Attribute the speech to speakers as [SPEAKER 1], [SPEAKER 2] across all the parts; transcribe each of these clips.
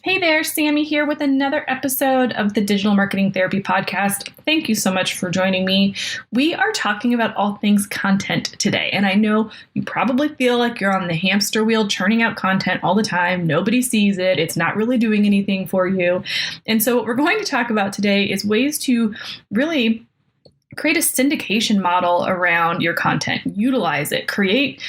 [SPEAKER 1] Hey there, Sammy here with another episode of the Digital Marketing Therapy Podcast. Thank you so much for joining me. We are talking about all things content today, and I know you probably feel like you're on the hamster wheel churning out content all the time. Nobody sees it. It's not really doing anything for you. And so what we're going to talk about today is ways to really create a syndication model around your content, utilize it, create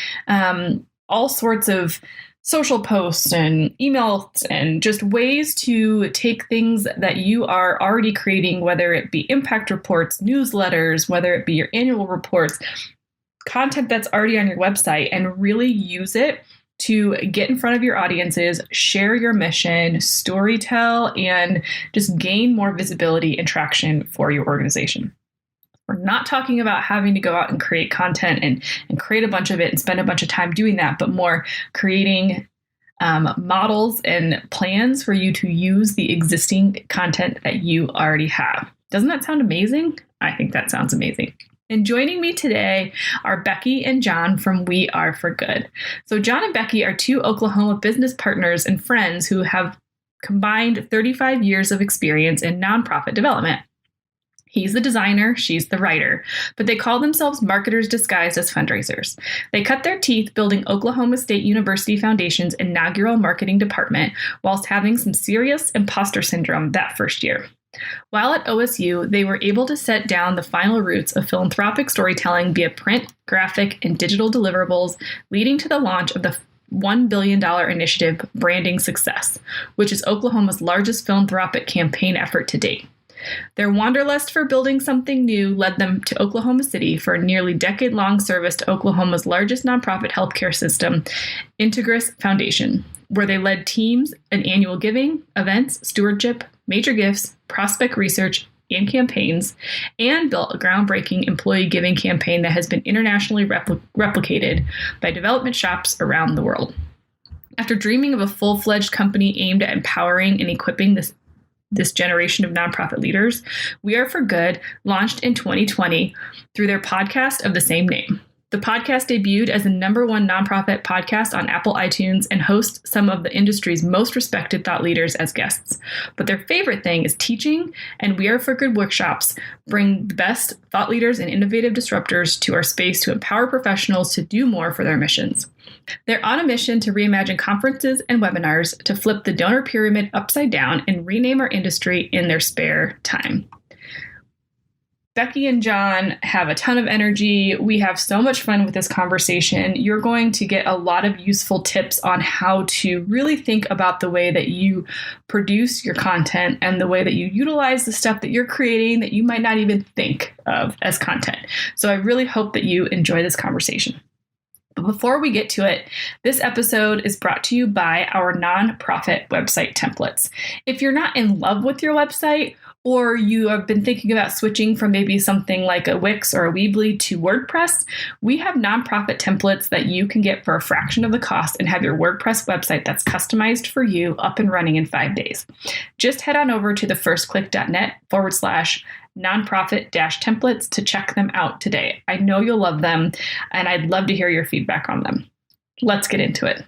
[SPEAKER 1] all sorts of social posts and emails and just ways to take things that you are already creating, whether it be impact reports, newsletters, whether it be your annual reports, content that's already on your website, and really use it to get in front of your audiences, share your mission, storytell, and just gain more visibility and traction for your organization. We're not talking about having to go out and create content and create a bunch of it and spend a bunch of time doing that, but more creating models and plans for you to use the existing content that you already have. Doesn't that sound amazing? I think that sounds amazing. And joining me today are Becky and Jon from We Are for Good. So Jon and Becky are two Oklahoma business partners and friends who have combined 35 years of experience in nonprofit development. He's the designer, she's the writer, but they call themselves marketers disguised as fundraisers. They cut their teeth building Oklahoma State University Foundation's inaugural marketing department whilst having some serious imposter syndrome that first year. While at OSU, they were able to set down the final roots of philanthropic storytelling via print, graphic, and digital deliverables, leading to the launch of the $1 billion initiative Branding Success, which is Oklahoma's largest philanthropic campaign effort to date. Their wanderlust for building something new led them to Oklahoma City for a nearly decade-long service to Oklahoma's largest nonprofit healthcare system, INTEGRIS Foundation, where they led teams in annual giving, events, stewardship, major gifts, prospect research, and campaigns, and built a groundbreaking employee giving campaign that has been internationally replicated by development shops around the world. After dreaming of a full-fledged company aimed at empowering and equipping this generation of nonprofit leaders, We Are for Good launched in 2020 through their podcast of the same name. The podcast debuted as the #1 nonprofit podcast on Apple iTunes and hosts some of the industry's most respected thought leaders as guests. But their favorite thing is teaching, and We Are for Good workshops bring the best thought leaders and innovative disruptors to our space to empower professionals to do more for their missions. They're on a mission to reimagine conferences and webinars to flip the donor pyramid upside down and rename our industry in their spare time. Becky and Jon have a ton of energy. We have so much fun with this conversation. You're going to get a lot of useful tips on how to really think about the way that you produce your content and the way that you utilize the stuff that you're creating that you might not even think of as content. So I really hope that you enjoy this conversation. But before we get to it, this episode is brought to you by our nonprofit website templates. If you're not in love with your website, or you have been thinking about switching from maybe something like a Wix or a Weebly to WordPress, we have nonprofit templates that you can get for a fraction of the cost and have your WordPress website that's customized for you up and running in 5 days. Just head on over to thefirstclick.net/nonprofit-templates to check them out today. I know you'll love them, and I'd love to hear your feedback on them. Let's get into it.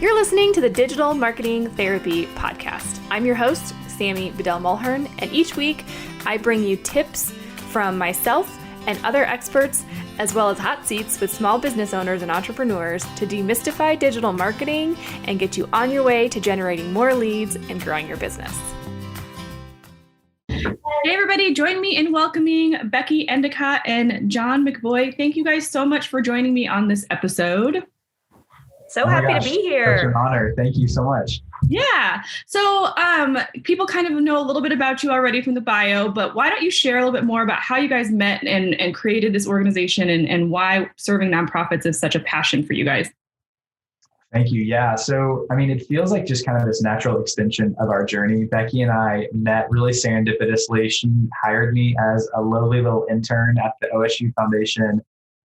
[SPEAKER 1] You're listening to the Digital Marketing Therapy Podcast. I'm your host, Sammy Bedell-Mulhern, and each week I bring you tips from myself and other experts, as well as hot seats with small business owners and entrepreneurs to demystify digital marketing and get you on your way to generating more leads and growing your business. Hey everybody, join me in welcoming Becky Endicott and Jon McCoy. Thank you guys so much for joining me on this episode.
[SPEAKER 2] So happy to be here.
[SPEAKER 3] Such an honor. Thank you so much.
[SPEAKER 1] Yeah. So people kind of know a little bit about you already from the bio, but why don't you share a little bit more about how you guys met and created this organization and why serving nonprofits is such a passion for you guys?
[SPEAKER 3] Thank you. Yeah. So, it feels like just kind of this natural extension of our journey. Becky and I met really serendipitously. She hired me as a lowly little intern at the OSU Foundation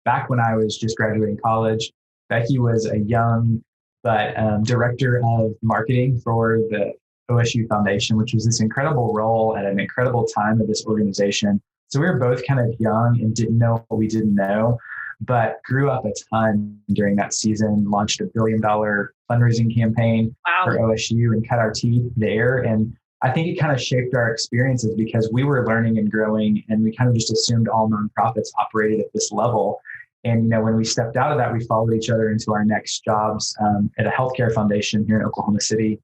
[SPEAKER 3] back when I was just graduating college. Becky was a young but director of marketing for the OSU Foundation, which was this incredible role at an incredible time of this organization. So we were both kind of young and didn't know what we didn't know. but grew up a ton during that season, launched $1 billion fundraising campaign for OSU and cut our teeth there. And I think it kind of shaped our experiences because we were learning and growing, and we kind of just assumed all nonprofits operated at this level. And, when we stepped out of that, we followed each other into our next jobs at a healthcare foundation here in Oklahoma City.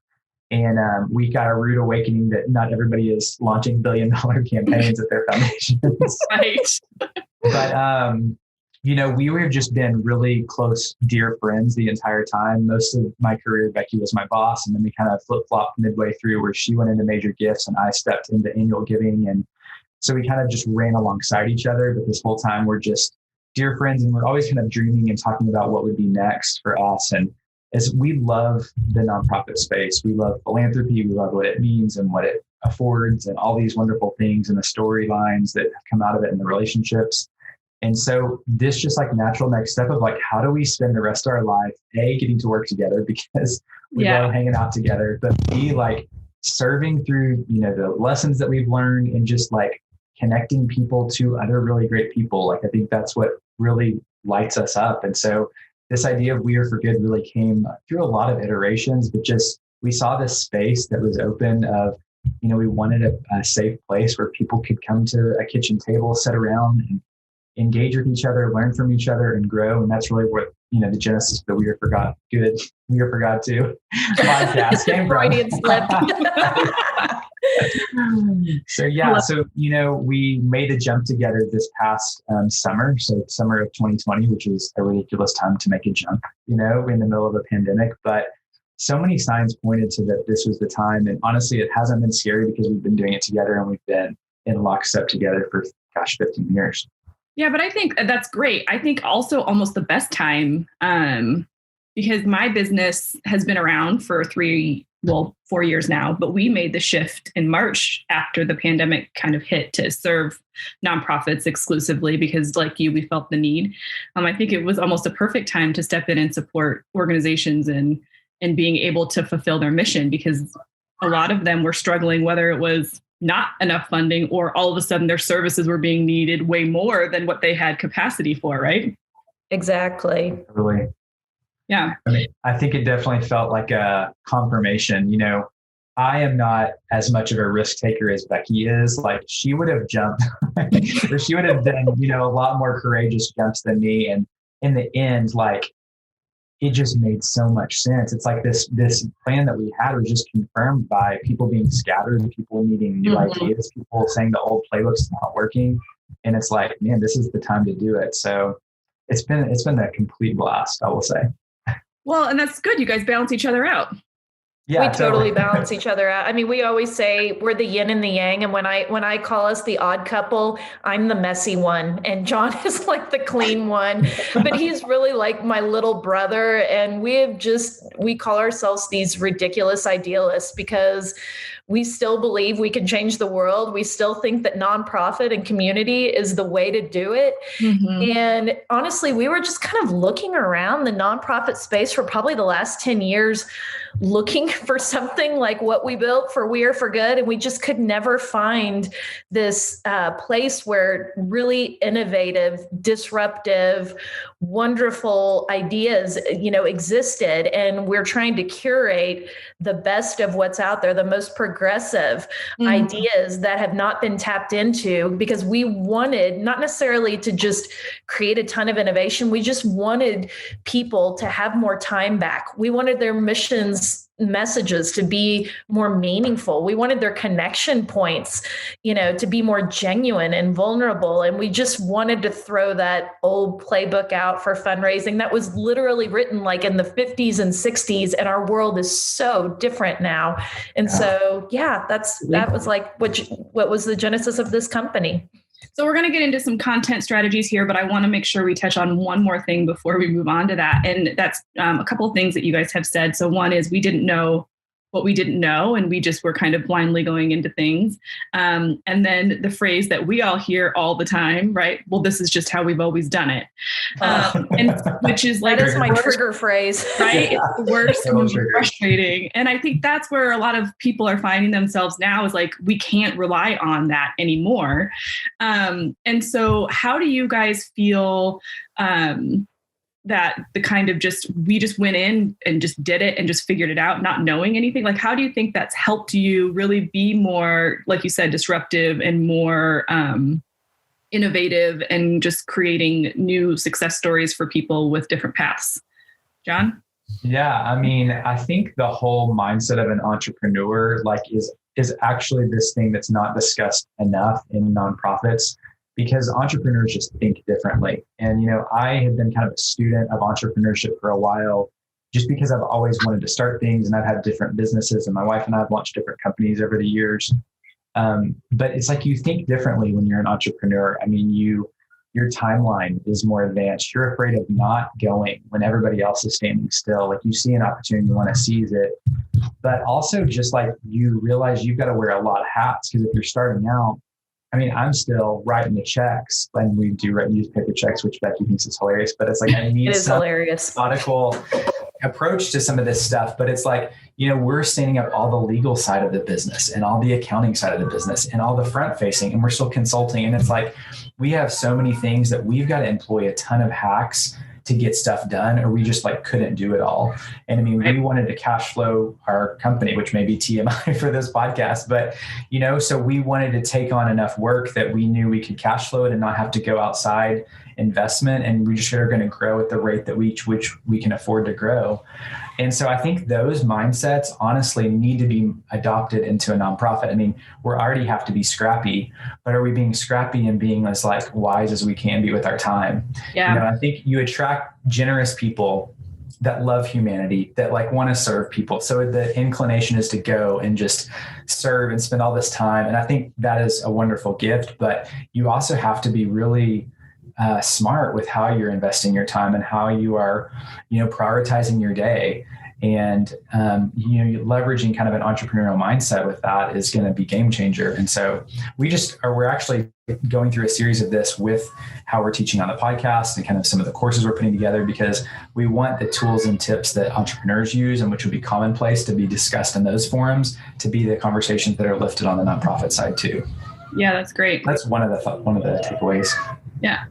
[SPEAKER 3] And we got a rude awakening that not everybody is launching $1 billion campaigns at their foundations.
[SPEAKER 1] Right.
[SPEAKER 3] But, we have just been really close, dear friends the entire time. Most of my career, Becky was my boss. And then we kind of flip-flopped midway through where she went into major gifts and I stepped into annual giving. And so we kind of just ran alongside each other. But this whole time we're just dear friends, and we're always kind of dreaming and talking about what would be next for us. And as we love the nonprofit space, we love philanthropy, we love what it means and what it affords and all these wonderful things and the storylines that come out of it and the relationships. And so this just like natural next step of like, how do we spend the rest of our life, A, getting to work together because we love hanging out together, but B, like serving through, the lessons that we've learned and just like connecting people to other really great people. Like, I think that's what really lights us up. And so this idea of We Are for Good really came through a lot of iterations, but just we saw this space that was open of, we wanted a safe place where people could come to a kitchen table, sit around and engage with each other, learn from each other and grow. And that's really what, the genesis of the We Are for God Too podcast came from. So we made a jump together this past summer. So summer of 2020, which is a ridiculous time to make a jump, in the middle of a pandemic. But so many signs pointed to that this was the time. And honestly, it hasn't been scary because we've been doing it together and we've been in lockstep together for, 15 years.
[SPEAKER 1] Yeah, but I think that's great. I think also almost the best time because my business has been around for 4 years now, but we made the shift in March after the pandemic kind of hit to serve nonprofits exclusively because like you, we felt the need. I think it was almost a perfect time to step in and support organizations and being able to fulfill their mission because a lot of them were struggling, whether it was not enough funding or all of a sudden their services were being needed way more than what they had capacity for, right?
[SPEAKER 2] Exactly.
[SPEAKER 3] Really.
[SPEAKER 1] Yeah.
[SPEAKER 3] I think it definitely felt like a confirmation. I am not as much of a risk taker as Becky is. Like she would have jumped or she would have done, a lot more courageous jumps than me. And in the end, like it just made so much sense. It's like this plan that we had was just confirmed by people being scattered, people needing new ideas, people saying the old playbook's not working. And it's like, man, this is the time to do it. So it's been a complete blast, I will say.
[SPEAKER 1] Well, and that's good. You guys balance each other out.
[SPEAKER 2] Yeah, we totally balance each other out. I mean, we always say we're the yin and the yang. And when I call us the odd couple, I'm the messy one and Jon is like the clean one, but he's really like my little brother. And we call ourselves these ridiculous idealists because we still believe we can change the world. We still think that nonprofit and community is the way to do it. Mm-hmm. And honestly, we were just kind of looking around the nonprofit space for probably the last 10 years, looking for something like what we built for We Are for Good. And we just could never find this place where really innovative, disruptive, wonderful ideas, existed. And we're trying to curate the best of what's out there, the most progressive ideas that have not been tapped into, because we wanted not necessarily to just create a ton of innovation. We just wanted people to have more time back. We wanted their messages to be more meaningful. We wanted their connection points, to be more genuine and vulnerable. And we just wanted to throw that old playbook out for fundraising that was literally written like in the 50s and 60s. And our world is so different now. And so, that was like what was the genesis of this company.
[SPEAKER 1] So we're going to get into some content strategies here, but I want to make sure we touch on one more thing before we move on to that. And that's a couple of things that you guys have said. So one is we didn't know what we didn't know, and we just were kind of blindly going into things. And then the phrase that we all hear all the time, right? Well, this is just how we've always done it. And which is like,
[SPEAKER 2] that is my trigger phrase,
[SPEAKER 1] right? It's the worst and frustrating. And I think that's where a lot of people are finding themselves now, is like, we can't rely on that anymore. And so how do you guys feel, that the kind of we just went in and just did it and just figured it out, not knowing anything? Like, how do you think that's helped you really be more, like you said, disruptive and more innovative, and just creating new success stories for people with different paths? Jon?
[SPEAKER 3] Yeah, I mean, I think the whole mindset of an entrepreneur is actually this thing that's not discussed enough in nonprofits, because entrepreneurs just think differently. And, I have been kind of a student of entrepreneurship for a while, just because I've always wanted to start things, and I've had different businesses, and my wife and I have launched different companies over the years. But it's like, you think differently when you're an entrepreneur. I mean, your timeline is more advanced. You're afraid of not going when everybody else is standing still. Like, you see an opportunity, you want to seize it. But also, just like, you realize you've got to wear a lot of hats, because if you're starting out, I mean, I'm still writing the checks, and we do write newspaper checks, which Becky thinks is hilarious, but it's like, I need some methodical approach to some of this stuff. But it's like, we're standing up all the legal side of the business, and all the accounting side of the business, and all the front facing, and we're still consulting. And it's like, we have so many things that we've got to employ a ton of hacks to get stuff done, or we just couldn't do it all. And I mean, we wanted to cash flow our company, which may be TMI for this podcast, but so we wanted to take on enough work that we knew we could cash flow it and not have to go outside investment. And we just are going to grow at the rate that which we can afford to grow. And so I think those mindsets honestly need to be adopted into a nonprofit. I mean, we already have to be scrappy, but are we being scrappy and being as wise as we can be with our time?
[SPEAKER 1] Yeah.
[SPEAKER 3] I think you attract generous people that love humanity, that want to serve people. So the inclination is to go and just serve and spend all this time. And I think that is a wonderful gift, but you also have to be really smart with how you're investing your time and how you are, prioritizing your day. And, leveraging kind of an entrepreneurial mindset with that is going to be game changer. And so we're actually going through a series of this with how we're teaching on the podcast and kind of some of the courses we're putting together, because we want the tools and tips that entrepreneurs use, and which would be commonplace to be discussed in those forums, to be the conversations that are lifted on the nonprofit side too.
[SPEAKER 1] Yeah, that's great.
[SPEAKER 3] That's one of the takeaways.
[SPEAKER 1] Yeah.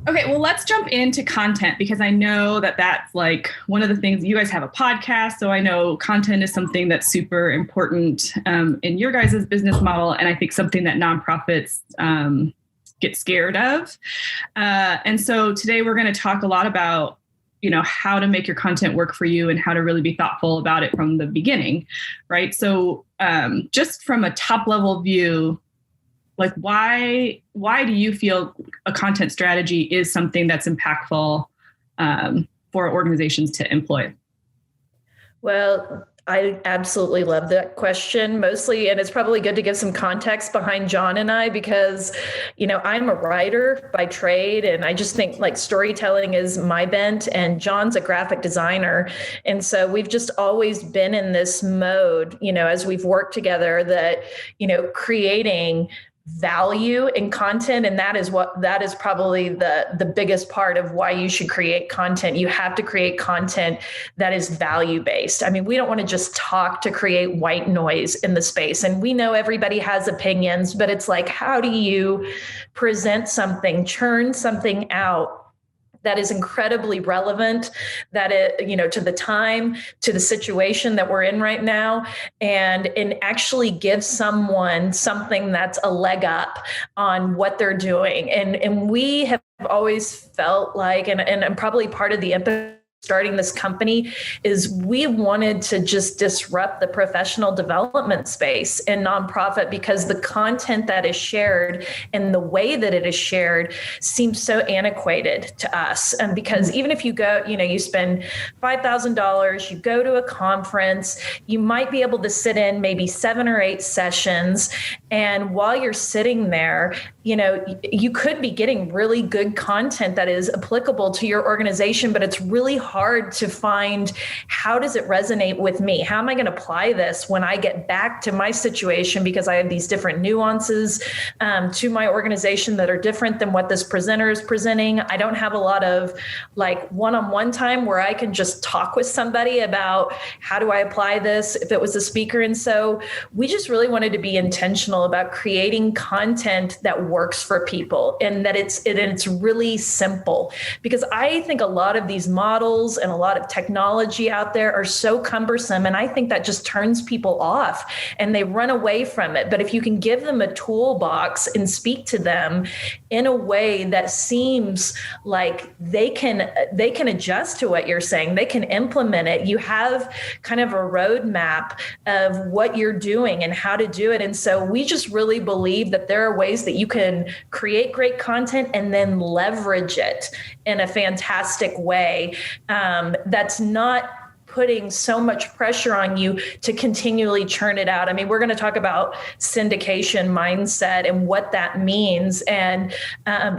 [SPEAKER 1] Okay, well, let's jump into content, because I know that that's one of the things. You guys have a podcast, so I know content is something that's super important in your guys' business model, and I think something that nonprofits get scared of. And so today we're going to talk a lot about how to make your content work for you, and how to really be thoughtful about it from the beginning, right? So just from a top level view, why do you feel a content strategy is something that's impactful for organizations to employ?
[SPEAKER 2] Well, I absolutely love that question, mostly, and it's probably good to give some context behind Jon and I, because, I'm a writer by trade, and I just think storytelling is my bent, and Jon's a graphic designer. And so we've just always been in this mode, as we've worked together, that, creating value in content. And that is probably the biggest part of why you should create content. You have to create content that is value-based. I mean, we don't want to just talk to create white noise in the space. And we know everybody has opinions, but it's how do you present something, churn something out that is incredibly relevant, that it, to the time, to the situation that we're in right now, and actually give someone something that's a leg up on what they're doing. And we have always felt and probably part of the empathy starting this company is we wanted to just disrupt the professional development space in nonprofit, because the content that is shared and the way that it is shared seems so antiquated to us. And because even if you go, you spend $5,000, you go to a conference, you might be able to sit in maybe 7 or 8 sessions, And while you're sitting there, you could be getting really good content that is applicable to your organization, but it's really hard to find, how does it resonate with me? How am I going to apply this when I get back to my situation? Because I have these different nuances to my organization that are different than what this presenter is presenting. I don't have a lot of like one-on-one time where I can just talk with somebody about how do I apply this if it was a speaker. And so we just really wanted to be intentional about creating content that works for people, and that it's really simple, because I think a lot of these models and a lot of technology out there are so cumbersome, and I think that just turns people off and they run away from it. But if you can give them a toolbox and speak to them in a way that seems like they can adjust to what you're saying, they can implement it, you have kind of a roadmap of what you're doing and how to do it. And so we just really believe that there are ways that you can create great content and then leverage it in a fantastic way that's not putting so much pressure on you to continually churn it out. I mean, we're going to talk about syndication mindset and what that means. And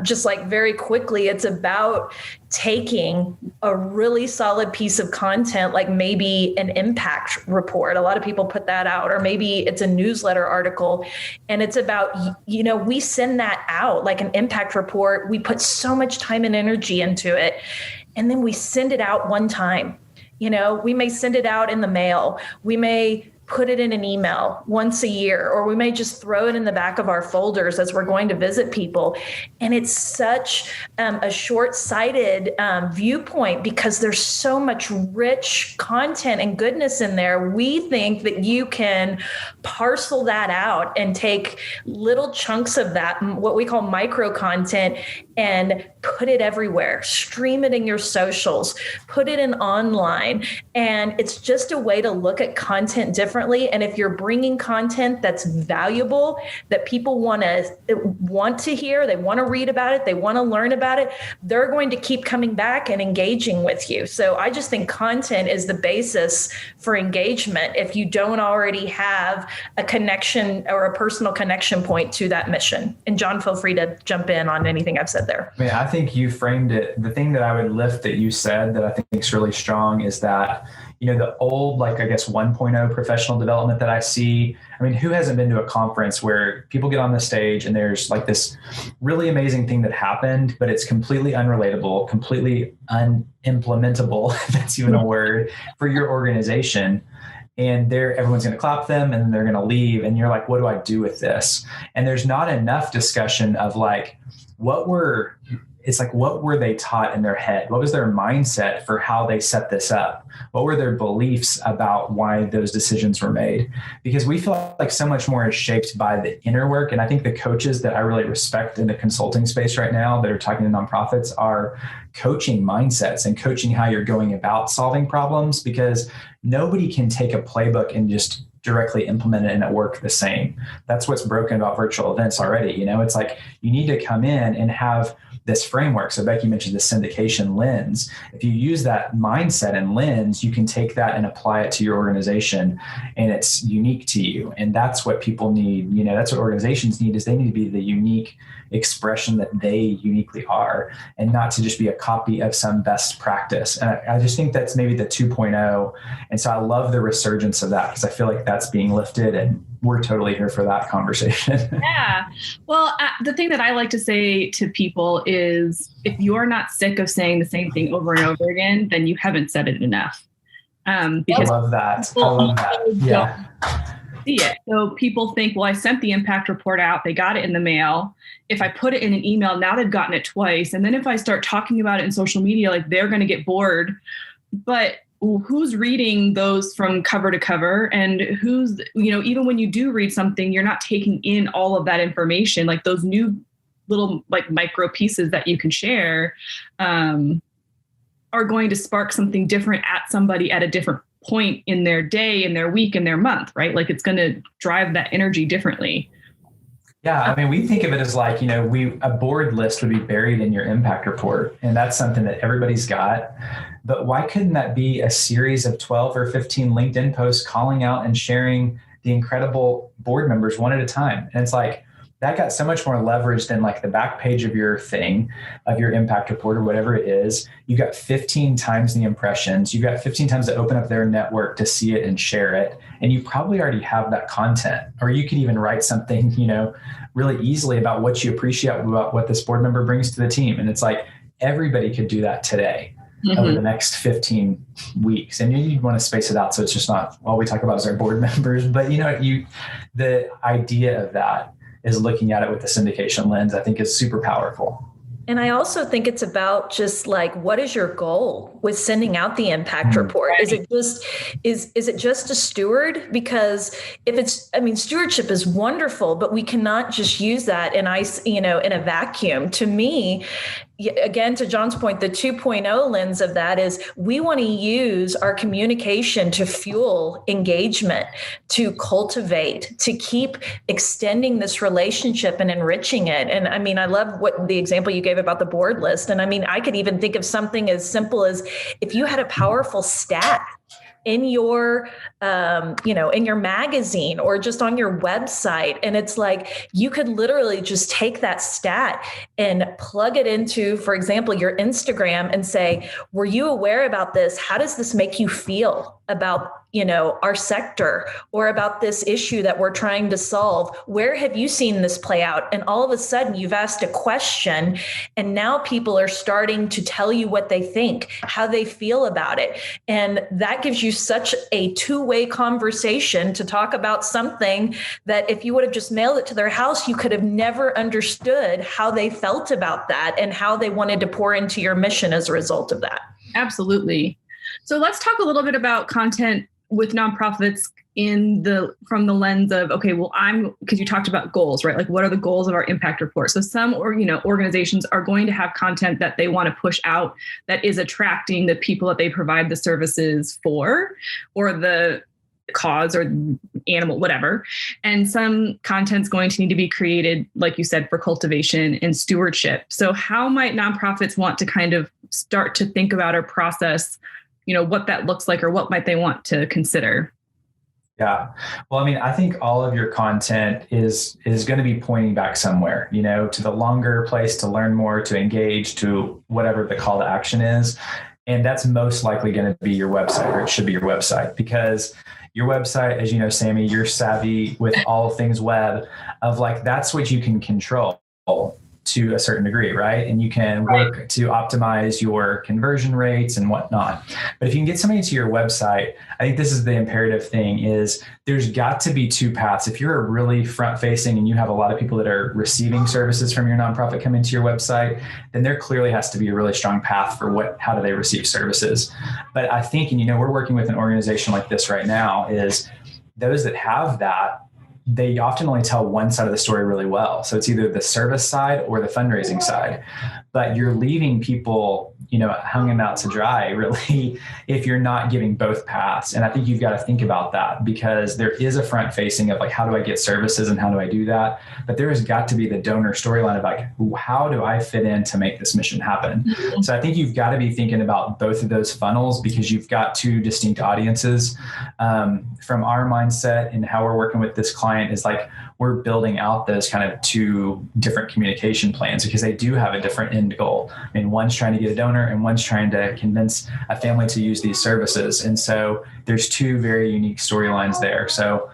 [SPEAKER 2] just like very quickly, it's about taking a really solid piece of content, like maybe an impact report. A lot of people put that out, or maybe it's a newsletter article. And it's about, we send that out like an impact report. We put so much time and energy into it. And then we send it out one time. We may send it out in the mail. We may put it in an email once a year, or we may just throw it in the back of our folders as we're going to visit people. And it's such a short-sighted viewpoint, because there's so much rich content and goodness in there. We think that you can parcel that out and take little chunks of that, what we call micro content, and put it everywhere, stream it in your socials, put it in online. And it's just a way to look at content differently. And if you're bringing content that's valuable, that people want to hear, they want to read about it, they want to learn about it, they're going to keep coming back and engaging with you. So I just think content is the basis for engagement if you don't already have a connection or a personal connection point to that mission. And Jon, feel free to jump in on anything I've said there.
[SPEAKER 3] I mean, I think you framed it. The thing that I would lift that you said that I think is really strong is that, the old, 1.0 professional development that I see. I mean, who hasn't been to a conference where people get on the stage and there's this really amazing thing that happened, but it's completely unrelatable, completely unimplementable, if that's even a word, for your organization. And everyone's going to clap them and then they're going to leave. And you're like, what do I do with this? And there's not enough discussion of what were they taught in their head? What was their mindset for how they set this up? What were their beliefs about why those decisions were made? Because we feel like so much more is shaped by the inner work. And I think the coaches that I really respect in the consulting space right now that are talking to nonprofits are coaching mindsets and coaching how you're going about solving problems, because nobody can take a playbook and just directly implement it and it work the same. That's what's broken about virtual events already. It's like you need to come in and have this framework. So Becky mentioned the syndication lens. If you use that mindset and lens, you can take that and apply it to your organization, and it's unique to you. And that's what people need. That's what organizations need, is they need to be the unique expression that they uniquely are, and not to just be a copy of some best practice. And I just think that's maybe the 2.0. And so I love the resurgence of that, because I feel like that's being lifted, and we're totally here for that conversation.
[SPEAKER 1] Yeah. Well, the thing that I like to say to people is, if you're not sick of saying the same thing over and over again, then you haven't said it enough.
[SPEAKER 3] Because I love that. Yeah.
[SPEAKER 1] See it. So people think, well, I sent the impact report out, they got it in the mail. If I put it in an email, now they've gotten it twice. And then if I start talking about it in social media, they're going to get bored. But who's reading those from cover to cover? And who's, even when you do read something, you're not taking in all of that information, like those new little micro pieces that you can share are going to spark something different at somebody at a different point in their day, in their week, in their month, right? It's going to drive that energy differently.
[SPEAKER 3] Yeah. I mean, we think of it as a board list would be buried in your impact report. And that's something that everybody's got. But why couldn't that be a series of 12 or 15 LinkedIn posts calling out and sharing the incredible board members one at a time. And it's like, that got so much more leverage than like the back page of your thing, of your impact report or whatever it is. You got 15 times the impressions. You got 15 times to open up their network to see it and share it. And you probably already have that content, or you could even write something, really easily about what you appreciate about what this board member brings to the team. And it's like, everybody could do that today. Over the next 15 weeks. And you'd want to space it out so it's just not all we talk about is our board members. But the idea of that is looking at it with the syndication lens, I think is super powerful.
[SPEAKER 2] And I also think it's about just like, what is your goal with sending out the impact report? Is it just a steward? Because stewardship is wonderful, but we cannot just use that in a vacuum. To me, again, to Jon's point, the 2.0 lens of that is we want to use our communication to fuel engagement, to cultivate, to keep extending this relationship and enriching it. And I love what the example you gave about the board list. And I could even think of something as simple as if you had a powerful stat in your, in your magazine or just on your website. And it's like, you could literally just take that stat and plug it into, for example, your Instagram and say, were you aware about this? How does this make you feel about, our sector or about this issue that we're trying to solve? Where have you seen this play out? And all of a sudden you've asked a question and now people are starting to tell you what they think, how they feel about it. And that gives you such a two-way conversation to talk about something that if you would have just mailed it to their house, you could have never understood how they felt about that and how they wanted to pour into your mission as a result of that.
[SPEAKER 1] Absolutely. So let's talk a little bit about content with nonprofits from the lens of, because you talked about goals, right? Like, what are the goals of our impact report? So some organizations are going to have content that they want to push out that is attracting the people that they provide the services for, or the cause or animal, whatever. And some content's going to need to be created, like you said, for cultivation and stewardship. So how might nonprofits want to kind of start to think about or process what that looks like, or what might they want to consider?
[SPEAKER 3] Yeah. Well, I think all of your content is going to be pointing back somewhere, to the longer place, to learn more, to engage, to whatever the call to action is. And that's most likely going to be your website, or it should be your website, because your website, as you know, Sammy, you're savvy with all things web, of like, that's what you can control to a certain degree, right? And you can work to optimize your conversion rates and whatnot. But if you can get somebody to your website, I think this is the imperative thing, is there's got to be two paths. If you're really front facing and you have a lot of people that are receiving services from your nonprofit coming to your website, then there clearly has to be a really strong path for how do they receive services. But I think, and we're working with an organization like this right now, is those that have that, they often only tell one side of the story really well. So it's either the service side or the fundraising side, but you're leaving people, hanging out to dry, really, if you're not giving both paths. And I think you've got to think about that, because there is a front facing of like, how do I get services and how do I do that? But there has got to be the donor storyline of like, how do I fit in to make this mission happen? Mm-hmm. So I think you've got to be thinking about both of those funnels, because you've got two distinct audiences. From our mindset and how we're working with this client is like, we're building out those kind of two different communication plans, because they do have a different end goal. One's trying to get a donor and one's trying to convince a family to use these services. And so there's two very unique storylines there. So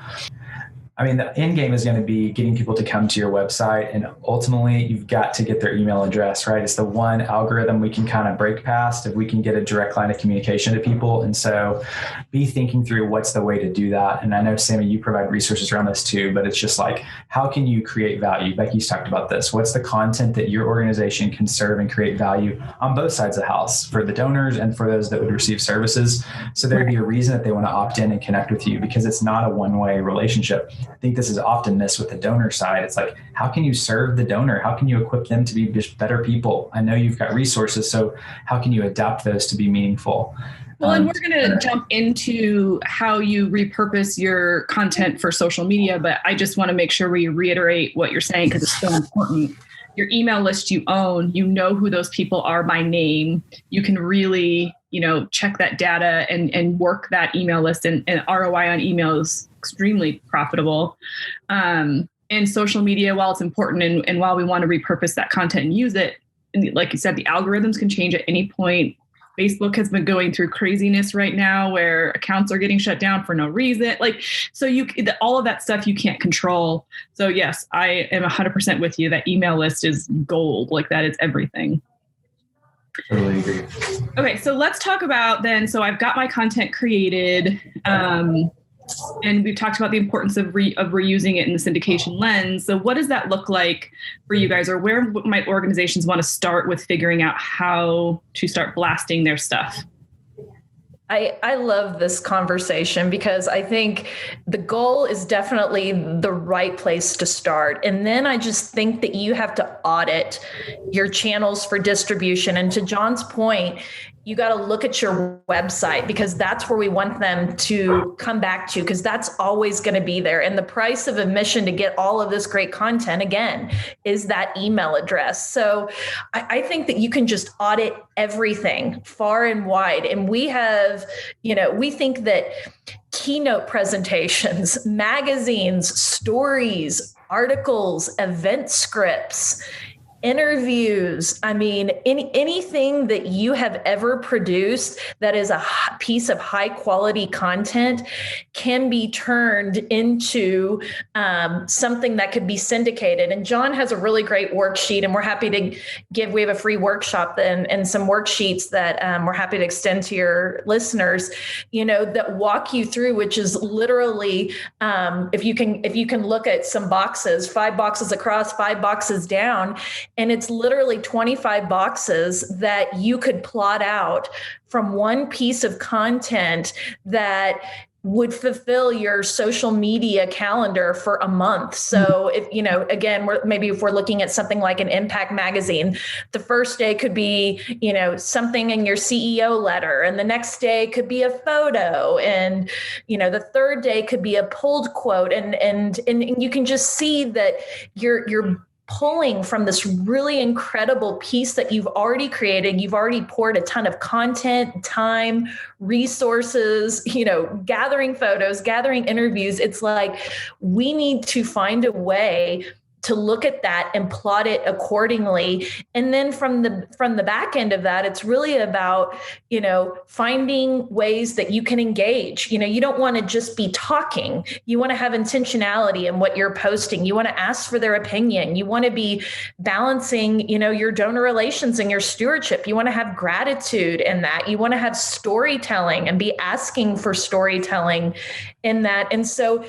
[SPEAKER 3] the end game is going to be getting people to come to your website, and ultimately you've got to get their email address, right? It's the one algorithm we can kind of break past if we can get a direct line of communication to people. And so be thinking through what's the way to do that. And I know, Sammy, you provide resources around this too, but it's just like, how can you create value? Becky's talked about this. What's the content that your organization can serve and create value on both sides of the house, for the donors and for those that would receive services? So there'd be a reason that they want to opt in and connect with you, because it's not a one-way relationship. I think this is often missed with the donor side. It's like, how can you serve the donor? How can you equip them to be just better people? I know you've got resources, so how can you adapt those to be meaningful?
[SPEAKER 1] Well, and we're going to jump into how you repurpose your content for social media, but I just want to make sure we reiterate what you're saying, because it's so important. Your email list you own, who those people are by name. You can really check that data and work that email list, and ROI on email is extremely profitable. And social media, while it's important and while we want to repurpose that content and use it, and like you said, the algorithms can change at any point. Facebook has been going through craziness right now where accounts are getting shut down for no reason. So all of that stuff you can't control. So yes, I am 100% with you. That email list is gold. That is everything.
[SPEAKER 3] Totally agree.
[SPEAKER 1] Okay, so let's talk about then. So I've got my content created, and we've talked about the importance of reusing it in the syndication lens. So what does that look like for you guys, or where might organizations want to start with figuring out how to start blasting their stuff?
[SPEAKER 2] I love this conversation because I think the goal is definitely the right place to start. And then I just think that you have to audit your channels for distribution. And to Jon's point, you got to look at your website because that's where we want them to come back to, because that's always going to be there. And the price of admission to get all of this great content, again, is that email address. So I think that you can just audit everything far and wide. And we have, we think that keynote presentations, magazines, stories, articles, event scripts, interviews, anything that you have ever produced that is a piece of high quality content can be turned into something that could be syndicated. And Jon has a really great worksheet, and we're happy to we have a free workshop and some worksheets that we're happy to extend to your listeners, that walk you through, which is literally, if you can look at some boxes, 5 boxes across, 5 boxes down, and it's literally 25 boxes that you could plot out from one piece of content that would fulfill your social media calendar for a month. So if, again, if we're looking at something like an impact magazine, the first day could be, something in your CEO letter, and the next day could be a photo, and, the third day could be a pulled quote. And you can just see that you're pulling from this really incredible piece that you've already created. You've already poured a ton of content, time, resources, gathering photos, gathering interviews. It's like, we need to find a way to look at that and plot it accordingly. And then from the back end of that, it's really about, finding ways that you can engage. You don't want to just be talking. You want to have intentionality in what you're posting. You want to ask for their opinion. You want to be balancing, your donor relations and your stewardship. You want to have gratitude in that. You want to have storytelling and be asking for storytelling in that. And so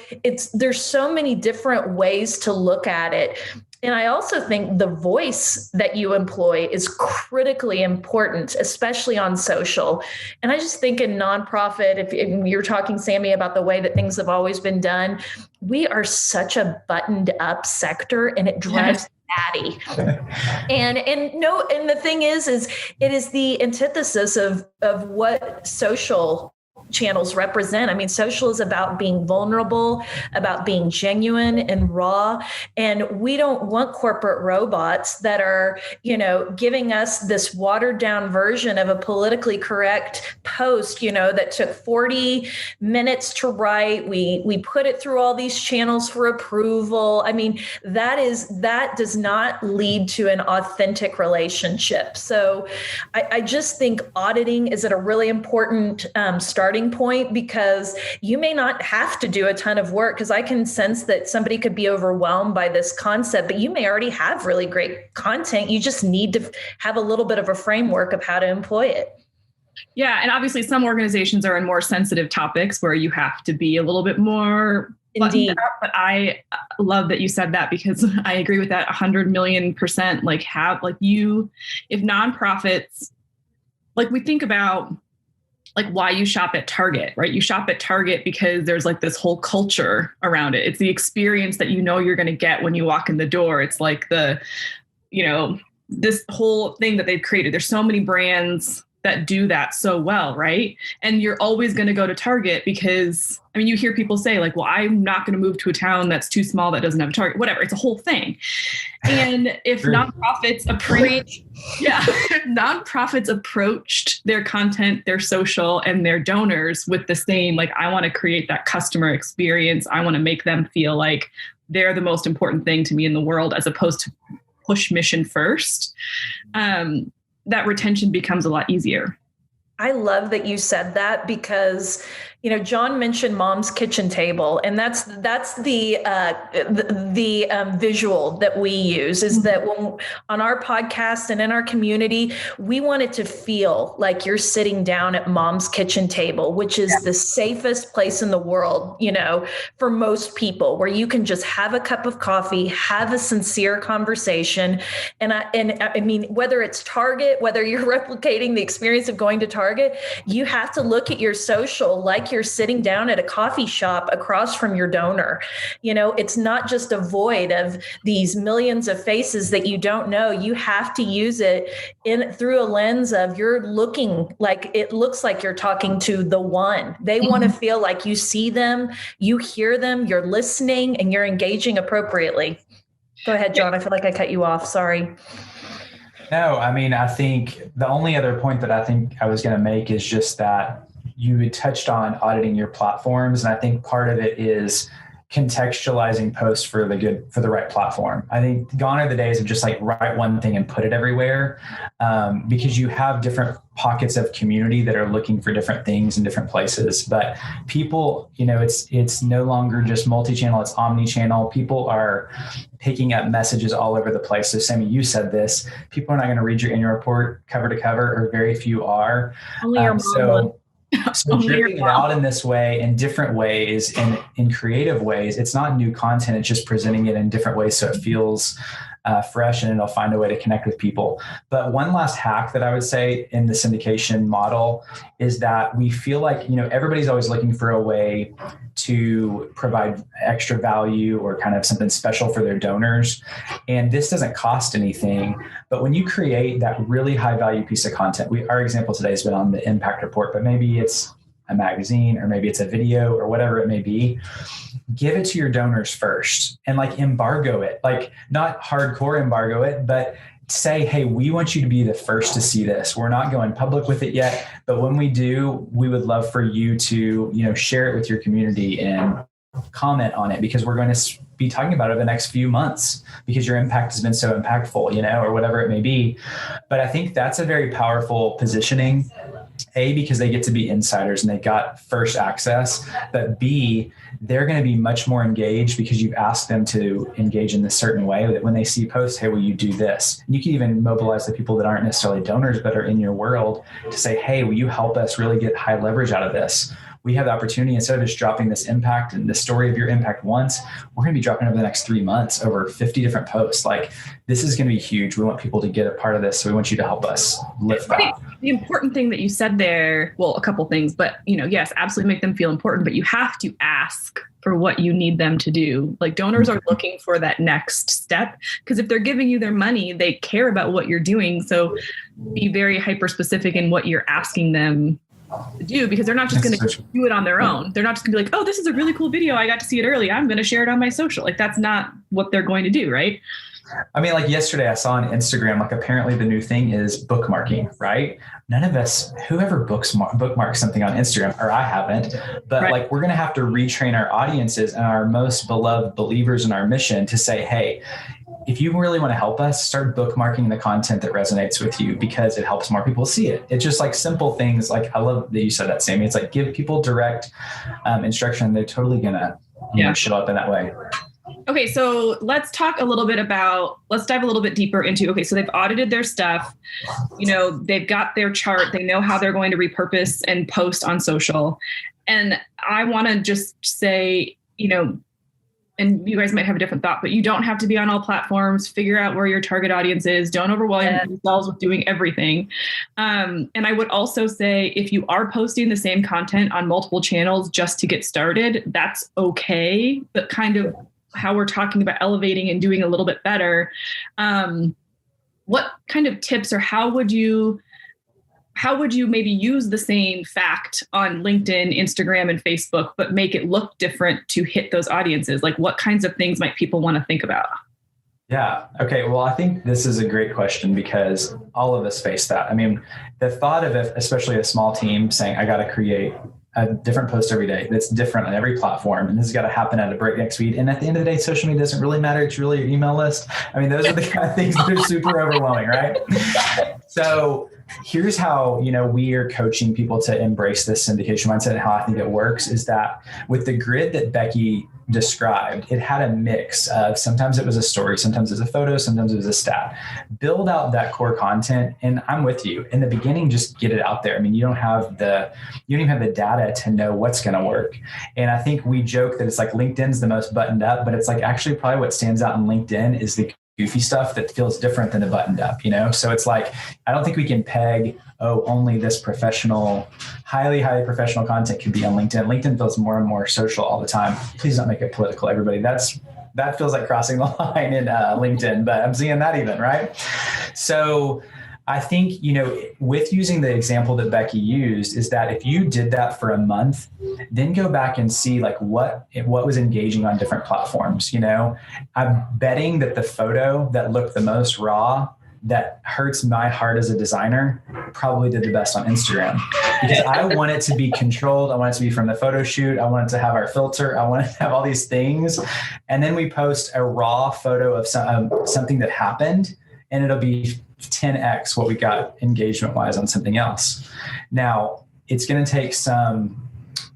[SPEAKER 2] there's so many different ways to look at it. And I also think the voice that you employ is critically important, especially on social. And I just think in nonprofit, if you're talking, Sammy, about the way that things have always been done, we are such a buttoned up sector, and it drives batty. And the thing is it is the antithesis of what social channels represent. Social is about being vulnerable, about being genuine and raw. And we don't want corporate robots that are, giving us this watered down version of a politically correct post, that took 40 minutes to write. We put it through all these channels for approval. That does not lead to an authentic relationship. So I just think auditing is at a really important starting point, because you may not have to do a ton of work, because I can sense that somebody could be overwhelmed by this concept, but you may already have really great content. You just need to have a little bit of a framework of how to employ it.
[SPEAKER 1] Yeah. And obviously some organizations are in more sensitive topics where you have to be a little bit more. Indeed. But I love that you said that, because I agree with that 100 million %. If nonprofits, we think about why you shop at Target, right? You shop at Target because there's this whole culture around it. It's the experience that you're going to get when you walk in the door. It's this whole thing that they've created. There's so many brands that do that so well, right? And you're always going to go to Target because, I mean, you hear people say like, well, I'm not going to move to a town that's too small that doesn't have a Target, whatever. It's a whole thing. And if nonprofits nonprofits approached their content, their social, and their donors with the same, like, I want to create that customer experience. I want to make them feel like they're the most important thing to me in the world, as opposed to push mission first. That retention becomes a lot easier.
[SPEAKER 2] I love that you said that, because, you know, Jon mentioned Mom's Kitchen Table, and that's the visual that we use, is that when on our podcast and in our community, we want it to feel like you're sitting down at Mom's Kitchen Table, which is the safest place in the world, you know, for most people, where you can just have a cup of coffee, have a sincere conversation. And I mean, whether it's Target, whether you're replicating the experience of going to Target, you have to look at your social like you're sitting down at a coffee shop across from your donor. You know, it's not just a void of these millions of faces that you don't know. You have to use it through a lens of, you're looking like, it looks like you're talking to the one. They want to feel like you see them, you hear them, you're listening, and you're engaging appropriately. Go ahead, Jon. I feel like I cut you off. Sorry.
[SPEAKER 3] No, I mean, I think the only other point that I think I was going to make is just that you had touched on auditing your platforms. And I think part of it is contextualizing posts for the right platform. I think gone are the days of just like write one thing and put it everywhere, because you have different pockets of community that are looking for different things in different places. But people, you know, it's no longer just multi-channel, it's omni-channel. People are picking up messages all over the place. So Sammy, you said this, people are not going to read your annual report cover to cover, or very few are.
[SPEAKER 2] Only your mom one.
[SPEAKER 3] So dripping it out in this way, in different ways, and in creative ways, it's not new content. It's just presenting it in different ways so it feels fresh, and it'll find a way to connect with people. But one last hack that I would say in the syndication model is that we feel like, you know, everybody's always looking for a way to provide extra value or kind of something special for their donors. And this doesn't cost anything. But when you create that really high value piece of content, our example today has been on the impact report, but maybe it's a magazine, or maybe it's a video, or whatever it may be, give it to your donors first, and like embargo it, like not hardcore embargo it, but say, hey, we want you to be the first to see this. We're not going public with it yet, but when we do, we would love for you to, you know, share it with your community and comment on it, because we're going to be talking about it the next few months, because your impact has been so impactful, you know, or whatever it may be. But I think that's a very powerful positioning, A, because they get to be insiders and they got first access, but B, they're going to be much more engaged because you've asked them to engage in this certain way, that when they see posts, hey, will you do this? And you can even mobilize the people that aren't necessarily donors, but are in your world, to say, hey, will you help us really get high leverage out of this? We have the opportunity, instead of just dropping this impact and the story of your impact once, we're going to be dropping over the next 3 months over 50 different posts. Like, this is going to be huge. We want people to get a part of this. So we want you to help us lift that.
[SPEAKER 1] The important thing that you said there, well, a couple things, but, you know, yes, absolutely make them feel important, but you have to ask for what you need them to do. Like, donors are looking for that next step, because if they're giving you their money, they care about what you're doing. So be very hyper specific in what you're asking them to do, because they're not just going to do it on their own. They're not just gonna be like, oh, this is a really cool video, I got to see it early, I'm going to share it on my social. Like, that's not what they're going to do, right?
[SPEAKER 3] I mean, like yesterday I saw on Instagram, like apparently the new thing is bookmarking, right? None of us, whoever bookmarks something on Instagram, or I haven't, but right. Like, we're going to have to retrain our audiences and our most beloved believers in our mission to say, hey, if you really want to help us, start bookmarking the content that resonates with you, because it helps more people see it. It's just like simple things. Like, I love that you said that, Sammy. It's like, give people direct instruction. They're totally going to show up in that way.
[SPEAKER 1] Okay, so let's dive a little bit deeper into, okay, so they've audited their stuff, you know, they've got their chart, they know how they're going to repurpose and post on social. And I want to just say, you know, and you guys might have a different thought, but you don't have to be on all platforms. Figure out where your target audience is. Don't overwhelm yourselves with doing everything. And I would also say, if you are posting the same content on multiple channels just to get started, that's okay. But kind of how we're talking about elevating and doing a little bit better, what kind of tips, or how would you how would you maybe use the same fact on LinkedIn, Instagram, and Facebook, but make it look different to hit those audiences? Like, what kinds of things might people want to think about?
[SPEAKER 3] Yeah. Okay. Well, I think this is a great question because all of us face that. I mean, the thought of it, especially a small team saying, I got to create a different post every day that's different on every platform, and this has got to happen at a breakneck speed. And at the end of the day, social media doesn't really matter. It's really your email list. I mean, those are the kind of things that are super overwhelming, right? So here's how, we are coaching people to embrace this syndication mindset, and how I think it works is that with the grid that Becky described, it had a mix of, sometimes it was a story, sometimes it was a photo, sometimes it was a stat. Build out that core content. And I'm with you in the beginning, just get it out there. I mean, you don't even have the data to know what's going to work. And I think we joke that it's like LinkedIn's the most buttoned up, but it's like actually probably what stands out in LinkedIn is the goofy stuff that feels different than a buttoned up, So it's like, I don't think we can peg, only this professional, highly professional content could be on LinkedIn. LinkedIn feels more and more social all the time. Please don't make it political, everybody. That feels like crossing the line in LinkedIn, but I'm seeing that even, right? So I think, with using the example that Becky used, is that if you did that for a month, then go back and see like what was engaging on different platforms. I'm betting that the photo that looked the most raw, that hurts my heart as a designer, probably did the best on Instagram, because I want it to be controlled. I want it to be from the photo shoot. I want it to have our filter. I want it to have all these things. And then we post a raw photo of something that happened, and it'll be 10x what we got engagement wise on something else. Now it's going to take some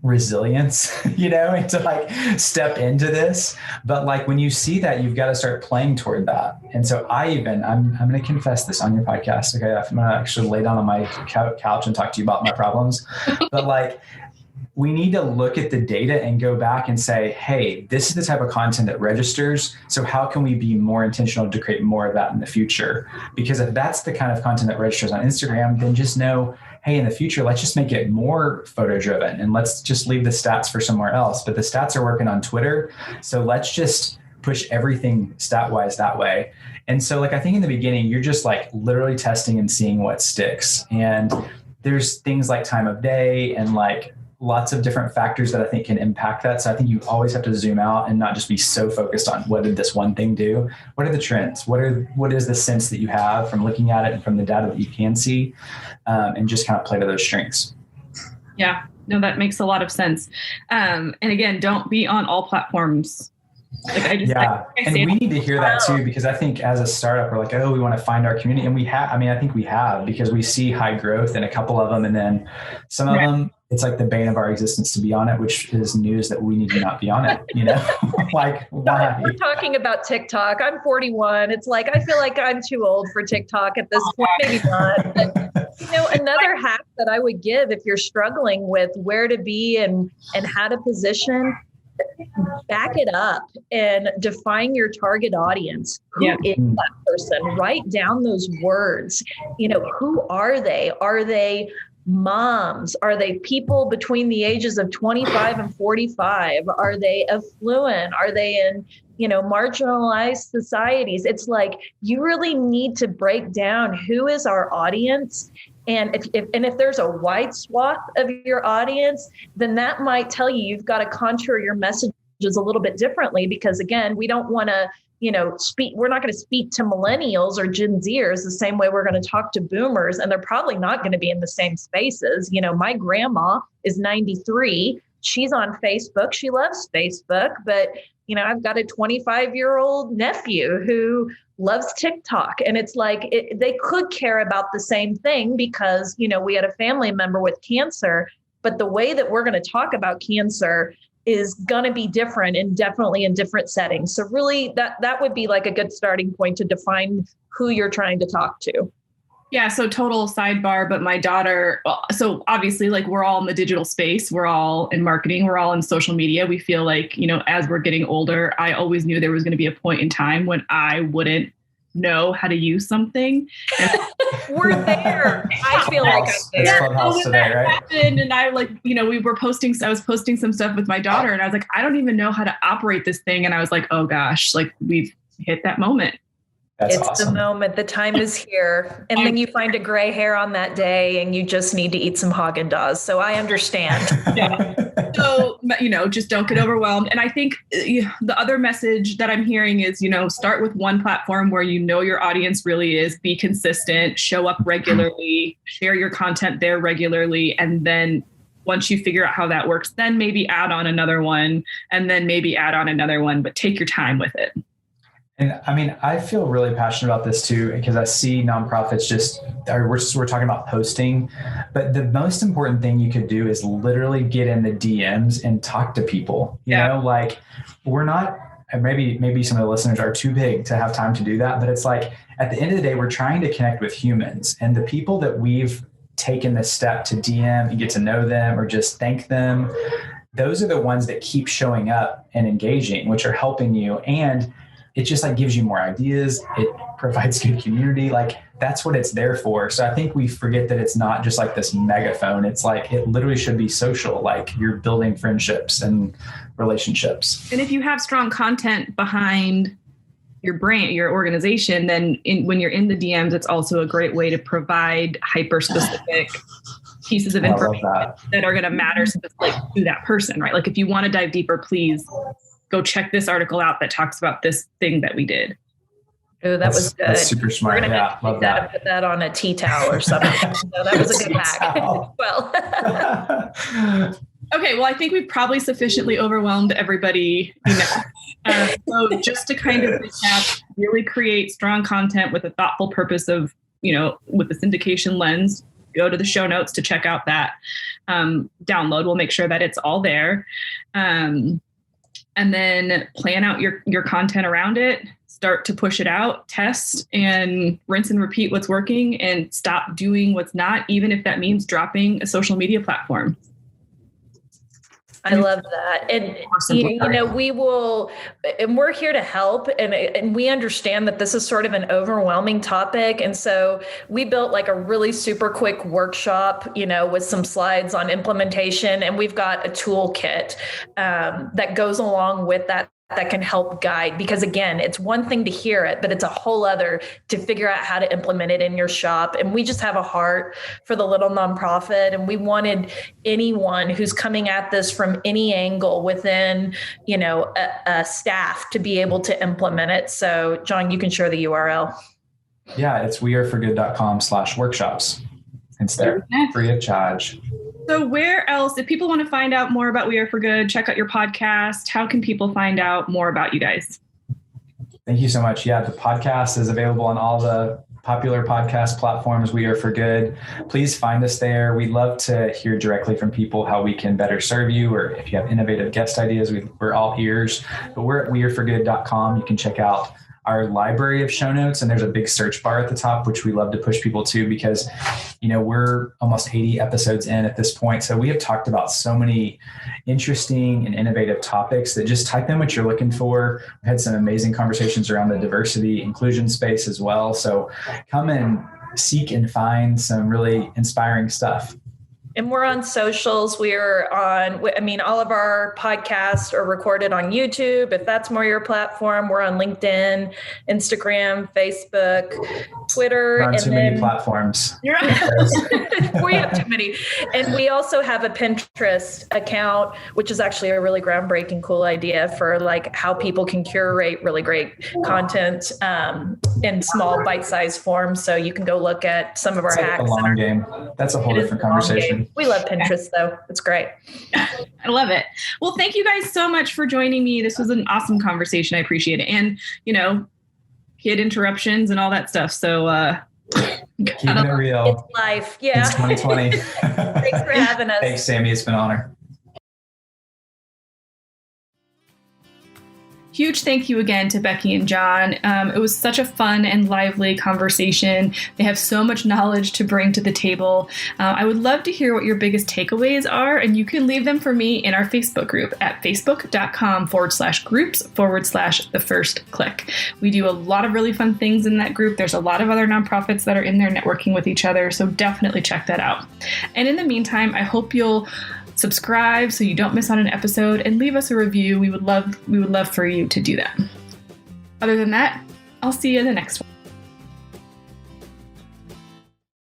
[SPEAKER 3] resilience, to like step into this. But like when you see that, you've got to start playing toward that. And so I'm going to confess this on your podcast. Okay. I'm going to actually lay down on my couch and talk to you about my problems. But like, we need to look at the data and go back and say, hey, this is the type of content that registers. So how can we be more intentional to create more of that in the future? Because if that's the kind of content that registers on Instagram, then just know, hey, in the future, let's just make it more photo driven, and let's just leave the stats for somewhere else. But the stats are working on Twitter. So let's just push everything stat wise that way. And so like, I think in the beginning, you're just like literally testing and seeing what sticks. And there's things like time of day and like lots of different factors that I think can impact that. So I think you always have to zoom out and not just be so focused on what did this one thing do? What are the trends? What is the sense that you have from looking at it and from the data that you can see, and just kind of play to those strengths.
[SPEAKER 1] Yeah, no, that makes a lot of sense. And again, don't be on all platforms. And we need to hear that too, because I think as a startup, we're like, we want to find our community. And I think we have, because we see high growth in a couple of them. And then some of them, it's like the bane of our existence to be on it, which is news that we need to not be on it, like why?
[SPEAKER 2] We're talking about TikTok. I'm 41. It's like, I feel like I'm too old for TikTok at this point. Maybe not. But, another hack that I would give if you're struggling with where to be and how to position, back it up and define your target audience. Who is that person? Write down those words. Who are they? Are they moms? Are they people between the ages of 25 and 45? Are they affluent? Are they in, marginalized societies? It's like, you really need to break down who is our audience. And if there's a wide swath of your audience, then that might tell you you've got to contour your messages a little bit differently, because again, we don't want to, we're not going to speak to millennials or Gen Zers the same way we're going to talk to boomers, and they're probably not going to be in the same spaces. My grandma is 93. She's on Facebook. She loves Facebook, but I've got a 25-year-old nephew who loves TikTok. And it's like, they could care about the same thing because, we had a family member with cancer, but the way that we're going to talk about cancer is going to be different, and definitely in different settings. So really that would be like a good starting point to define who you're trying to talk to.
[SPEAKER 1] Yeah. So total sidebar, but my daughter, so obviously like we're all in the digital space. We're all in marketing. We're all in social media. We feel like, as we're getting older, I always knew there was going to be a point in time when I wouldn't know how to use something. And
[SPEAKER 2] we're there. I feel like I'm there.
[SPEAKER 3] It's Clubhouse today, right?
[SPEAKER 1] Happened, and I I was posting some stuff with my daughter, and I was like, I don't even know how to operate this thing. And I was like, oh gosh, like we've hit that moment.
[SPEAKER 3] That's
[SPEAKER 2] it's
[SPEAKER 3] awesome.
[SPEAKER 2] the moment. The time is here. And then you find a gray hair on that day and you just need to eat some Haagen-Dazs. So I understand.
[SPEAKER 1] Yeah. So, just don't get overwhelmed. And I think the other message that I'm hearing is, start with one platform where your audience really is, be consistent, show up regularly, share your content there regularly. And then once you figure out how that works, then maybe add on another one and then maybe add on another one, but take your time with it.
[SPEAKER 3] And I mean, I feel really passionate about this too, because I see nonprofits we're talking about posting, but the most important thing you could do is literally get in the DMs and talk to people. You know, like we're not, maybe some of the listeners are too big to have time to do that, but it's like at the end of the day, we're trying to connect with humans, and the people that we've taken this step to DM and get to know them or just thank them, those are the ones that keep showing up and engaging, which are helping you. And it just like gives you more ideas. It provides good community. Like that's what it's there for. So I think we forget that it's not just like this megaphone. It's like, it literally should be social. Like you're building friendships and relationships.
[SPEAKER 1] And if you have strong content behind your brand, your organization, then when you're in the DMs, it's also a great way to provide hyper specific pieces of information that are going to matter to that person, right? Like if you want to dive deeper, please go check this article out that talks about this thing that we did.
[SPEAKER 2] Oh, that was good.
[SPEAKER 3] That's super smart.
[SPEAKER 2] We're gonna
[SPEAKER 3] Yeah, love that.
[SPEAKER 2] Put that on a tea towel or something. So that was a good hack. Well,
[SPEAKER 1] okay. Well, I think we've probably sufficiently overwhelmed everybody. So just to kind of recap, really create strong content with a thoughtful purpose of, with the syndication lens. Go to the show notes to check out that download. We'll make sure that it's all there. And then plan out your content around it, start to push it out, test and rinse and repeat what's working, and stop doing what's not, even if that means dropping a social media platform.
[SPEAKER 2] I love that. And, we will, and we're here to help. And we understand that this is sort of an overwhelming topic. And so we built like a really super quick workshop, with some slides on implementation. And we've got a toolkit that goes along with that can help guide, because again, it's one thing to hear it, but it's a whole other to figure out how to implement it in your shop. And we just have a heart for the little nonprofit. And we wanted anyone who's coming at this from any angle within, a staff to be able to implement it. So Jon, you can share the URL.
[SPEAKER 3] Yeah, it's weareforgood.com/workshops. It's there, free of charge.
[SPEAKER 1] So where else, if people want to find out more about We Are For Good, check out your podcast, how can people find out more about you guys?
[SPEAKER 3] Thank you so much. Yeah, the podcast is available on all the popular podcast platforms. We Are For Good. Please find us there. We'd love to hear directly from people how we can better serve you, or if you have innovative guest ideas, we're all ears. But we're at weareforgood.com. You can check out our library of show notes, and there's a big search bar at the top, which we love to push people to, because we're almost 80 episodes in at this point. So we have talked about so many interesting and innovative topics that just type in what you're looking for. We've had some amazing conversations around the diversity inclusion space as well. So come and seek and find some really inspiring stuff.
[SPEAKER 2] And we're on socials. We're on, all of our podcasts are recorded on YouTube. If that's more your platform, we're on LinkedIn, Instagram, Facebook, Twitter.
[SPEAKER 3] We're on too many platforms.
[SPEAKER 2] We have too many. And we also have a Pinterest account, which is actually a really groundbreaking, cool idea for like how people can curate really great content in small bite-sized forms. So you can go look at some of our hacks.
[SPEAKER 3] It's a long game. That's a whole different conversation.
[SPEAKER 2] We love Pinterest though. It's great.
[SPEAKER 1] I love it. Well, thank you guys so much for joining me. This was an awesome conversation. I appreciate it. And, kid interruptions and all that stuff. So,
[SPEAKER 3] keeping it real.
[SPEAKER 2] It's life. Yeah.
[SPEAKER 3] It's 2020.
[SPEAKER 2] Thanks for having us.
[SPEAKER 3] Thanks, Sammy. It's been an honor.
[SPEAKER 1] Huge thank you again to Becky and Jon. It was such a fun and lively conversation. They have so much knowledge to bring to the table. I would love to hear what your biggest takeaways are, and you can leave them for me in our Facebook group at facebook.com/groups/the first click. We do a lot of really fun things in that group. There's a lot of other nonprofits that are in there networking with each other, so definitely check that out. And in the meantime, I hope you'll subscribe so you don't miss on an episode, and leave us a review. We would love for you to do that. Other than that, I'll see you in the next one.